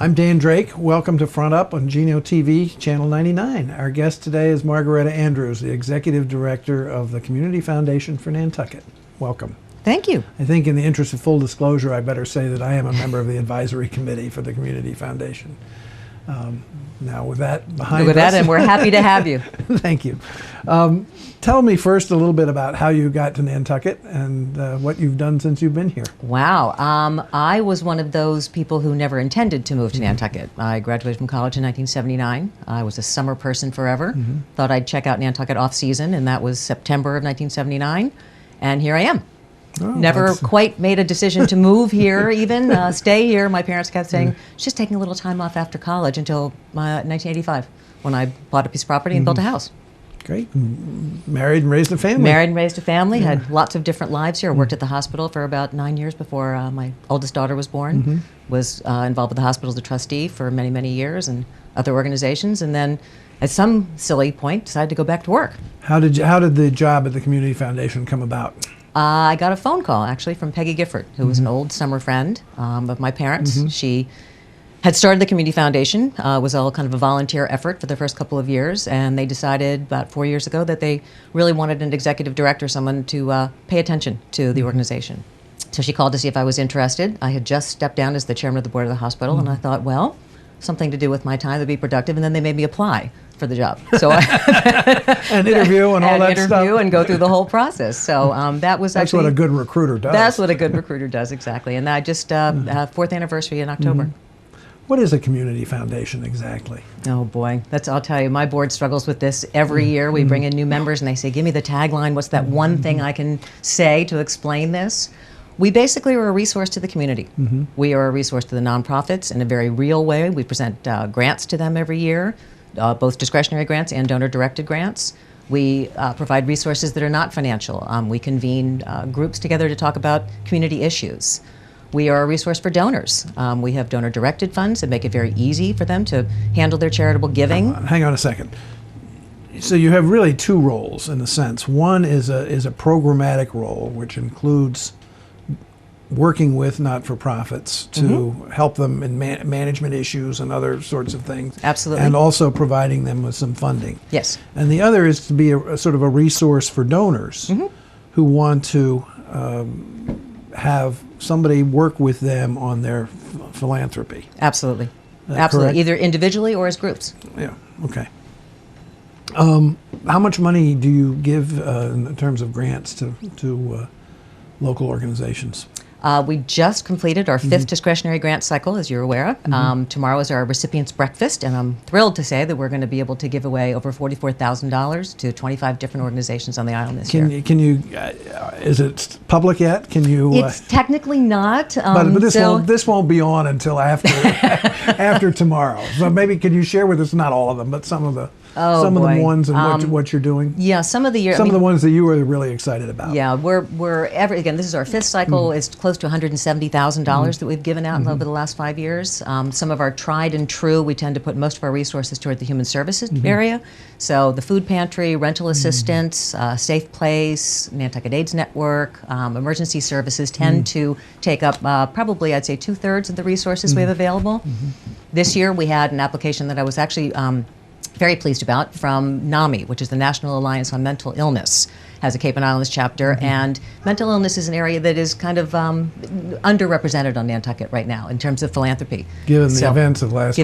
I'm Dan Drake. Welcome to Front Up on Geno TV, Channel 99. Our guest today is MargarettaAndrews, the Executive Director of the Community Foundation for Nantucket. Welcome. Thank you. I think in the interest of full disclosure, I better say that I am a member of the advisory committee for the Community Foundation. Now with that behind us. And we're happy to have you. Thank you. Tell me first a little bit about how you got to Nantucket and what you've done since you've been here. Wow. I was one of those people who never intended to move to Nantucket. I graduated from college in 1979. I was a summer person forever. Thought I'd check out Nantucket off-season, and that was September of 1979. And here I am. Oh, never quite made a decision to move here, even stay here. My parents kept saying, she's just taking a little time off after college until 1985, when I bought a piece of property and built a house. Great. Married and raised a family. Married and raised a family. Had lots of different lives here. Worked at the hospital for about 9 years before my oldest daughter was born. Was involved with the hospital as a trustee for many, many years and other organizations. And then at some silly point, decided to go back to work. How did the job at the Community Foundation come about? I got a phone call, actually, from Peggy Gifford, who was an old summer friend of my parents. She had started the Community Foundation, was all kind of a volunteer effort for the first couple of years, and they decided about 4 years ago that they really wanted an executive director, someone to pay attention to the organization. So she called to see if I was interested. I had just stepped down as the chairman of the board of the hospital, and I thought, well, something to do with my time to be productive, and then they made me apply for the job. So an interview and all that stuff. Interview and go through the whole process. So that was That's what a good recruiter does. That's what a good recruiter does, exactly. And I just, fourth anniversary in October. What is a community foundation exactly? Oh boy, I'll tell you, my board struggles with this every year. We bring in new members and they say, give me the tagline, what's that one thing I can say to explain this? We basically are a resource to the community. We are a resource to the nonprofits in a very real way. We present grants to them every year, both discretionary grants and donor-directed grants. We provide resources that are not financial. We convene groups together to talk about community issues. We are a resource for donors. We have donor-directed funds that make it very easy for them to handle their charitable giving. Hang on a second. So you have really two roles in a sense. One is a programmatic role, which includes working with not-for-profits to help them in management issues and other sorts of things. Absolutely. And also providing them with some funding. Yes. And the other is to be a sort of a resource for donors who want to have somebody work with them on their philanthropy. Absolutely. Absolutely. Correct? Either individually or as groups. Yeah, okay. How much money do you give in terms of grants to local organizations? We just completed our fifth discretionary grant cycle, as you're aware of. Tomorrow is our recipients' breakfast, and I'm thrilled to say that we're going to be able to give away over $44,000 to 25 different organizations on the island this year. Can you? Is it public yet? Can you? It's technically not. But this won't be on until after after tomorrow. So maybe can you share with us, not all of them, but some of the ones and what you're doing? Yeah, some of the ones that you were really excited about. Yeah, again, this is our fifth cycle. It's close to $170,000 that we've given out over the last 5 years. Some of our tried and true, we tend to put most of our resources toward the human services area. So the food pantry, rental assistance, Safe Place, Nantucket AIDS Network, emergency services tend to take up probably, I'd say, 2/3 of the resources we have available. This year we had an application that I was actually very pleased about from NAMI, which is the National Alliance on Mental Illness, has a Cape and Islands chapter, and mental illness is an area that is kind of underrepresented on Nantucket right now in terms of philanthropy. Given the events of last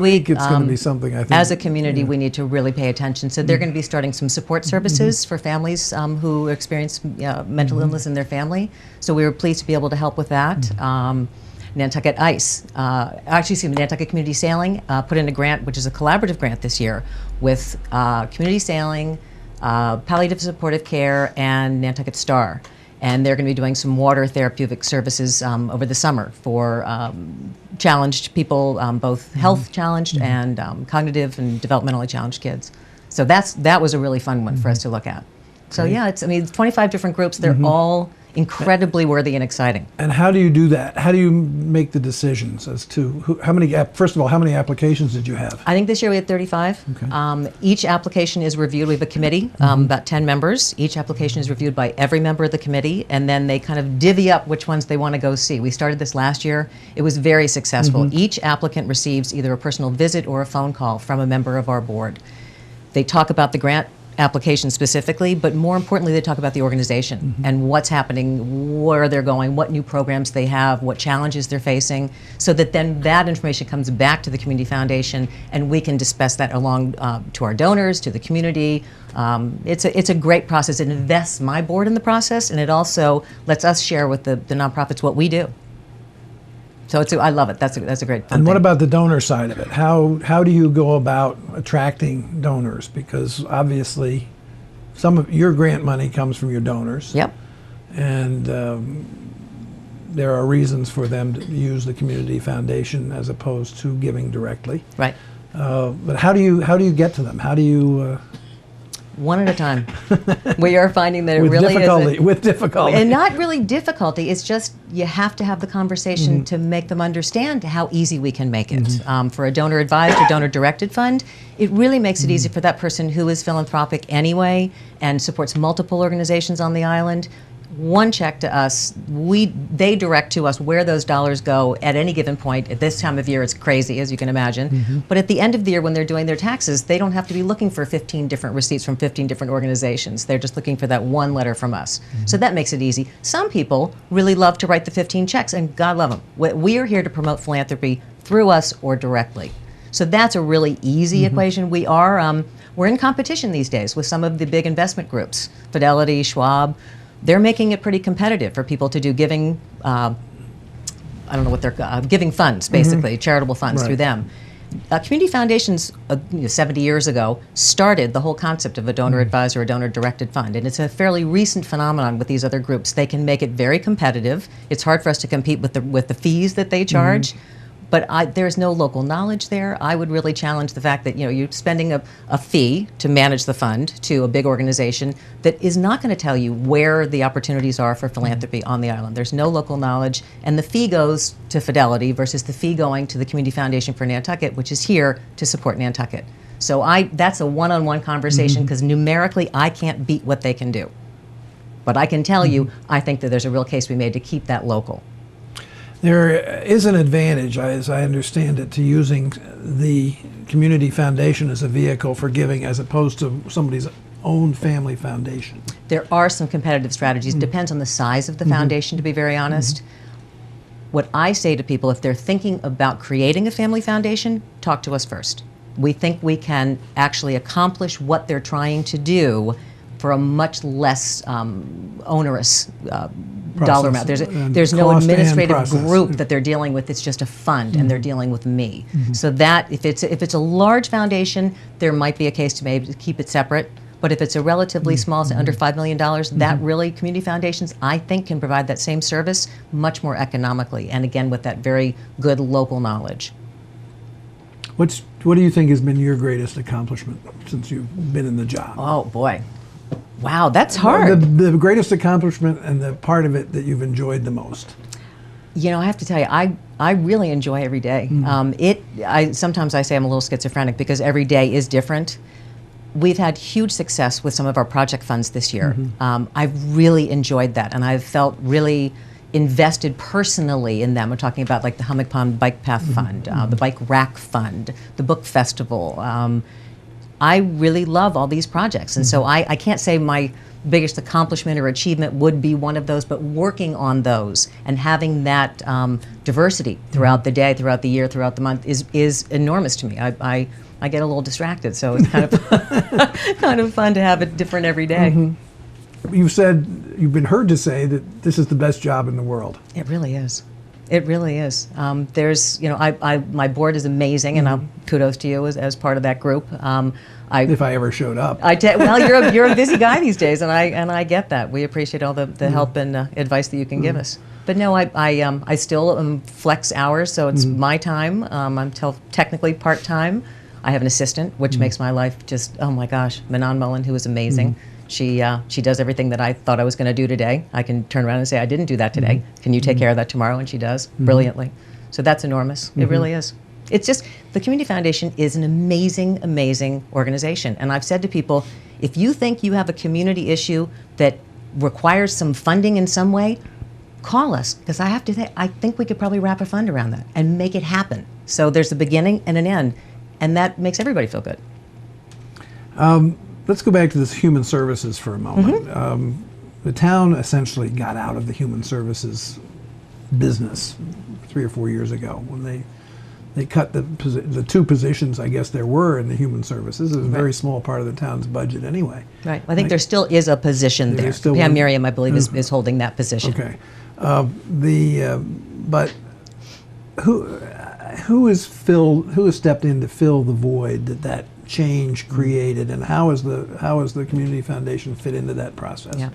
week, it's going to be something I think. As a community, we need to really pay attention. So they're going to be starting some support services for families who experience mental illness in their family. So we were pleased to be able to help with that. Nantucket ICE, Nantucket Community Sailing put in a grant, which is a collaborative grant this year with Community Sailing, Palliative Supportive Care, and Nantucket Star. And they're going to be doing some water therapeutic services over the summer for challenged people, both health challenged and cognitive and developmentally challenged kids. So that was a really fun one for us to look at. So yeah, it's 25 different groups. They're all incredibly worthy and exciting. And how do you do that? How do you make the decisions as to how many? First of all, how many applications did you have? I think this year we had 35. Okay. Each application is reviewed. We have a committee, about 10 members. Each application is reviewed by every member of the committee, and then they kind of divvy up which ones they want to go see. We started this last year. It was very successful. Each applicant receives either a personal visit or a phone call from a member of our board. They talk about the grant application specifically, but more importantly, they talk about the organization and what's happening, where they're going, what new programs they have, what challenges they're facing, so that then that information comes back to the Community Foundation and we can discuss that along to our donors, to the community. It's a great process. It invests my board in the process, and it also lets us share with the nonprofits what we do. So I love it. That's a great fun And what thing. about the donor side of it? How do you go about attracting donors? Because obviously, some of your grant money comes from your donors. Yep. And there are reasons for them to use the Community Foundation as opposed to giving directly. Right. But how do you get to them? How do you One at a time. We are finding that it with really difficulty is. with difficulty? And not really difficulty. It's just you have to have the conversation to make them understand how easy we can make it. For a donor advised or donor directed fund, it really makes it easy for that person who is philanthropic anyway and supports multiple organizations on the island. One check to us, they direct to us where those dollars go at any given point. At this time of year, it's crazy, as you can imagine. But at the end of the year, when they're doing their taxes, they don't have to be looking for 15 different receipts from 15 different organizations. They're just looking for that one letter from us. So that makes it easy. Some people really love to write the 15 checks, and God love them. We are here to promote philanthropy through us or directly. So that's a really easy equation. We're in competition these days with some of the big investment groups, Fidelity, Schwab. They're making it pretty competitive for people to do giving, I don't know what they're, giving funds, basically, charitable funds through them. Community foundations, 70 years ago, started the whole concept of a donor advised or a donor directed fund. And it's a fairly recent phenomenon with these other groups. They can make it very competitive. It's hard for us to compete with the fees that they charge. But there's no local knowledge there. I would really challenge the fact that you're spending a fee to manage the fund to a big organization that is not going to tell you where the opportunities are for philanthropy on the island. There's no local knowledge, and the fee goes to Fidelity versus the fee going to the Community Foundation for Nantucket, which is here to support Nantucket. So that's a one-on-one conversation because numerically I can't beat what they can do. But I can tell you, I think that there's a real case to be made to keep that local. There is an advantage, as I understand it, to using the Community Foundation as a vehicle for giving as opposed to somebody's own family foundation. There are some competitive strategies. Depends on the size of the foundation, to be very honest. What I say to people, if they're thinking about creating a family foundation, talk to us first. We think we can actually accomplish what they're trying to do for a much less onerous dollar amount. There's no administrative group that they're dealing with. It's just a fund, and they're dealing with me. So that if it's a large foundation, there might be a case to maybe keep it separate. But if it's a relatively small, under $5 million, that really community foundations, I think, can provide that same service much more economically, and again with that very good local knowledge. What do you think has been your greatest accomplishment since you've been in the job? Oh boy. Wow, that's hard. The greatest accomplishment and the part of it that you've enjoyed the most. I have to tell you, I really enjoy every day. Sometimes I say I'm a little schizophrenic because every day is different. We've had huge success with some of our project funds this year. I've really enjoyed that, and I've felt really invested personally in them. We're talking about like the Hummock Pond Bike Path Fund, the Bike Rack Fund, the Book Festival. I really love all these projects, and so I can't say my biggest accomplishment or achievement would be one of those, but working on those and having that diversity throughout the day, throughout the year, throughout the month is enormous to me. I get a little distracted, so it's kind of kind of fun to have it different every day. You've been heard to say that this is the best job in the world. It really is. It really is. There's, my board is amazing, and kudos to you as part of that group. If I ever showed up. Well, you're a busy guy these days, and I get that. We appreciate all the help and advice that you can give us. But no, I still flex hours, so it's my time. I'm technically part time. I have an assistant, which makes my life just, oh my gosh, Manon Mullen, who is amazing. She does everything that I thought I was going to do today. I can turn around and say, I didn't do that today. Can you take care of that tomorrow? And she does brilliantly. So that's enormous. It really is. It's just, the Community Foundation is an amazing, amazing organization. And I've said to people, if you think you have a community issue that requires some funding in some way, call us, because I have to say, I think we could probably wrap a fund around that and make it happen. So there's a beginning and an end, and that makes everybody feel good. Let's go back to this human services for a moment. The town essentially got out of the human services business 3 or 4 years ago when they cut the 2 positions, I guess there were in the human services. It was a very small part of the town's budget anyway. Right. I think there still is a position there. Pam Miriam, I believe, is holding that position. Okay. But who has stepped in to fill the void that change created, and how is the Community Foundation fit into that process? Yeah.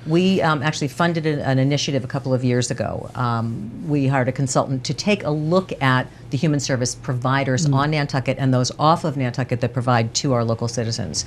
We actually funded an initiative a couple of years ago. We hired a consultant to take a look at the human service providers on Nantucket and those off of Nantucket that provide to our local citizens.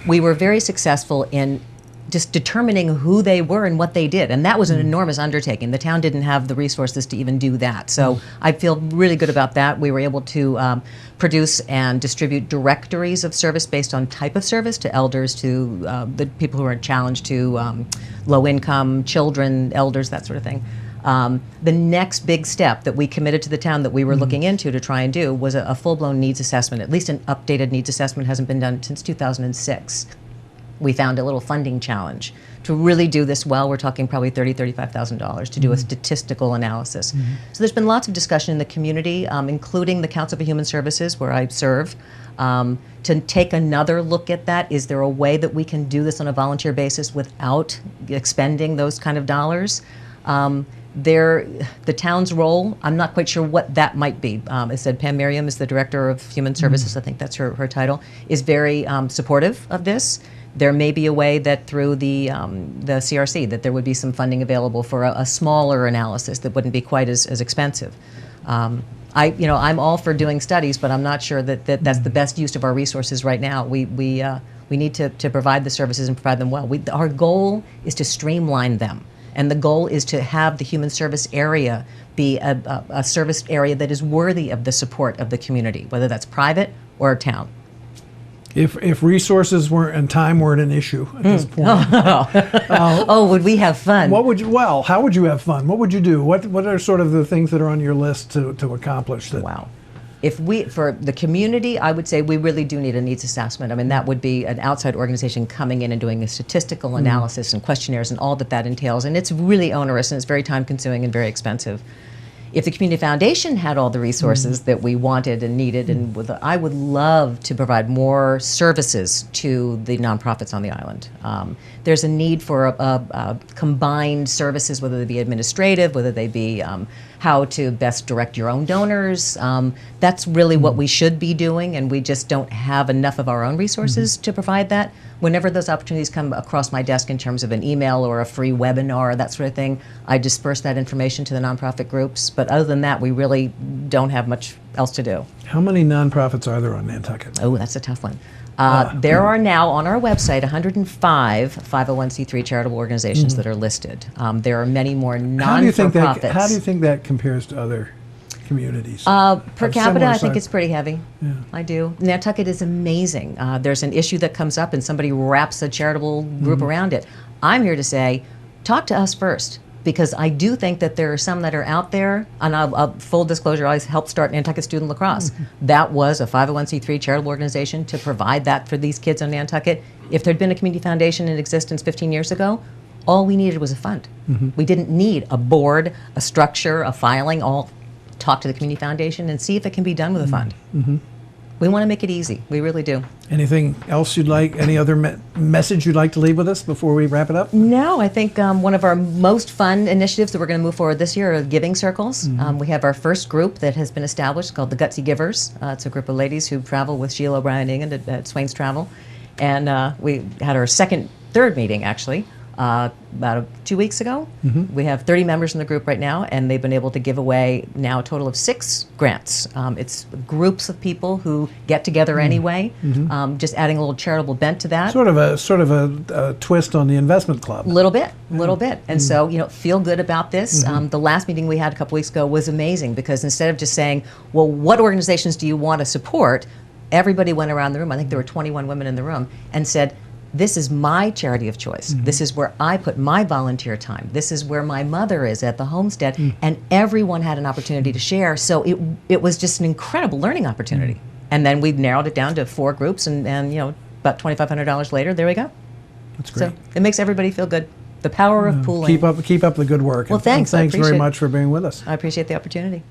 We were very successful in just determining who they were and what they did, and that was an enormous undertaking. The town didn't have the resources to even do that, so I feel really good about that. We were able to produce and distribute directories of service based on type of service to elders, to the people who are challenged, to low income, children, elders, that sort of thing. The next big step that we committed to the town that we were looking into to try and do was a full-blown needs assessment. At least an updated needs assessment hasn't been done since 2006. We found a little funding challenge. To really do this well, we're talking probably $30,000, $35,000 to do a statistical analysis. So there's been lots of discussion in the community, including the Council for Human Services, where I serve, to take another look at that. Is there a way that we can do this on a volunteer basis without expending those kind of dollars? The town's role, I'm not quite sure what that might be. I said Pam Miriam is the Director of Human Services, I think that's her title, is very supportive of this. There may be a way that through the CRC that there would be some funding available for a smaller analysis that wouldn't be quite as expensive. I'm all for doing studies, but I'm not sure that that's the best use of our resources right now. We need to provide the services and provide them well. Our goal is to streamline them, and the goal is to have the human service area be a service area that is worthy of the support of the community, whether that's private or town. If resources weren't and time weren't an issue at this point, would we have fun? How would you have fun? What would you do? What are sort of the things that are on your list to accomplish that? Wow. For the community, I would say we really do need a needs assessment. I mean, that would be an outside organization coming in and doing a statistical analysis and questionnaires and all that entails. And it's really onerous and it's very time consuming and very expensive. If the Community Foundation had all the resources that we wanted and needed, I would love to provide more services to the nonprofits on the island. There's a need for combined services, whether they be administrative, whether they be how to best direct your own donors. That's really what we should be doing, and we just don't have enough of our own resources to provide that. Whenever those opportunities come across my desk in terms of an email or a free webinar or that sort of thing, I disperse that information to the nonprofit groups. But other than that, we really don't have much else to do. How many nonprofits are there on Nantucket? Oh, that's a tough one. There are now on our website 105 501c3 charitable organizations that are listed. There are many more non-for-profits. How do you think that compares to other communities? Per capita, I think it's pretty heavy. Yeah. I do. Nantucket is amazing. There's an issue that comes up and somebody wraps a charitable group around it. I'm here to say, talk to us first, because I do think that there are some that are out there, and full disclosure, I helped start Nantucket Student Lacrosse. That was a 501c3 charitable organization to provide that for these kids on Nantucket. If there'd been a community foundation in existence 15 years ago, all we needed was a fund. We didn't need a board, a structure, a filing, all talk to the community foundation and see if it can be done with a fund. We want to make it easy. We really do. Anything else you'd like, any other message you'd like to leave with us before we wrap it up? No, I think one of our most fun initiatives that we're going to move forward this year are giving circles. We have our first group that has been established called the Gutsy Givers. It's a group of ladies who travel with Sheila O'Brien England at Swain's Travel. And we had our third meeting actually about 2 weeks ago. We have 30 members in the group right now, and they've been able to give away now a total of 6 grants. It's groups of people who get together anyway, just adding a little charitable bent to that. Sort of a twist on the investment club. Little bit. And so, feel good about this. The last meeting we had a couple weeks ago was amazing because instead of just saying, well, what organizations do you want to support? Everybody went around the room, I think there were 21 women in the room, and said, this is my charity of choice. This is where I put my volunteer time. This is where my mother is at the homestead. And everyone had an opportunity to share. So it was just an incredible learning opportunity. And then we narrowed it down to 4 groups, and about $2,500 later, there we go. That's great. So it makes everybody feel good. The power of pooling. Keep up the good work. Well, thanks. And thanks very I appreciate much for being with us. I appreciate the opportunity.